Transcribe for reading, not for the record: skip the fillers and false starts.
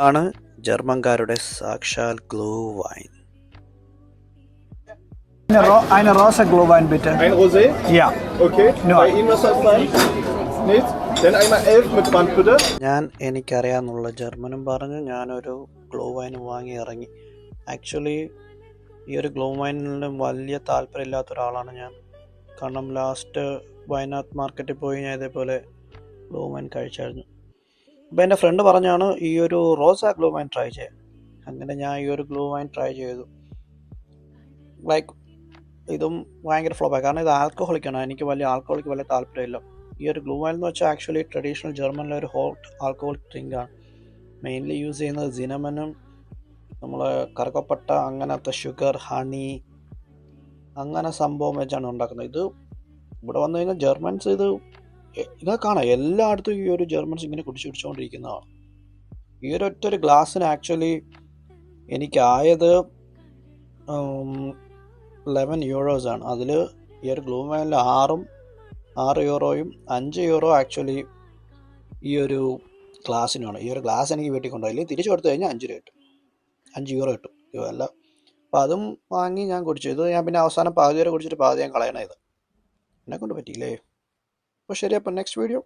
ആണ് ജർമ്മൻകാരുടെ സാക്ഷാൽ glue wine. Eine Rose Glühwein bitte. Ein Rosé? Ja. Okay. Nur Bei Ihnen was das sein? Nichts? Dann einmal 11 mit Pfand bitte. എനിക്കറിയാമെന്നുള്ള ജർമ്മനും പറഞ്ഞ് ഞാനൊരു glue wine വാങ്ങി ഇറങ്ങി. Actually ഈ ഒരു glue വൈനിലും വലിയ താല്പര്യമില്ലാത്ത ഒരാളാണ് ഞാൻ. കാരണം ലാസ്റ്റ് വയനാട് മാർക്കറ്റിൽ പോയി ഞാൻ ഇതേപോലെ ഗ്ലൂ വൈൻ കഴിച്ചായിരുന്നു. അപ്പോൾ എൻ്റെ ഫ്രണ്ട് പറഞ്ഞാണ് ഈ ഒരു റോസ ഗ്ലൂ വൈൻ ട്രൈ ചെയ്യാൻ. അങ്ങനെ ഞാൻ ഈ ഒരു ഗ്ലൂ വൈൻ ട്രൈ ചെയ്തു. ലൈക്ക് ഇതും ഭയങ്കര ഫ്ലോപ്പായി. കാരണം ഇത് ആൽക്കഹോളിക്കാണ്. എനിക്ക് ആൽക്കഹോളിക്ക് വലിയ താല്പര്യമില്ല. ഈ ഒരു ഗ്ലൂ വൈൻ എന്ന് വെച്ചാൽ ആക്ച്വലി ട്രഡീഷണൽ ജർമ്മനിലെ ഒരു ഹോട്ട് ആൽക്കഹോളിക് ഡ്രിങ്കാണ്. മെയിൻലി യൂസ് ചെയ്യുന്നത് സിനമനും നമ്മൾ കറുകപ്പട്ട, അങ്ങനത്തെ ഷുഗർ, ഹണി, അങ്ങനെ സംഭവം വെച്ചാണ് ഉണ്ടാക്കുന്നത്. ഇത് ഇവിടെ വന്നു കഴിഞ്ഞാൽ ജർമ്മൻസ് ഇത് കാണാം എല്ലായിടത്തും ഈ ഒരു ജർമ്മൻസ് ഇങ്ങനെ കുടിച്ചുകൊണ്ടിരിക്കുന്നതാണ്. ഈ ഒരു ഒറ്റൊരു ഗ്ലാസ്സിന് ആക്ച്വലി എനിക്കായത് 11 യൂറോസാണ്. അതിൽ ഈ ഒരു ഗ്ലൂ വൈനിൽ 6 യൂറോയും 5 യൂറോ ആക്ച്വലി ഈ ഒരു ഗ്ലാസ്സിനാണ്. ഈ ഒരു ഗ്ലാസ് എനിക്ക് വീട്ടിൽ കൊണ്ടുപോയില്ല, തിരിച്ചു കൊടുത്തു കഴിഞ്ഞാൽ 5 യൂറോ കിട്ടും ഇതല്ല. അപ്പോൾ അതും വാങ്ങി ഞാൻ കുടിച്ചു. ഇത് ഞാൻ പിന്നെ അവസാനം പാതി വരെ കുടിച്ചിട്ട് പാതി ഞാൻ കളയണത്. എന്നെ കൊണ്ട് പറ്റിയില്ലേ. അപ്പോൾ ശരി, അപ്പോൾ നെക്സ്റ്റ് വീഡിയോ.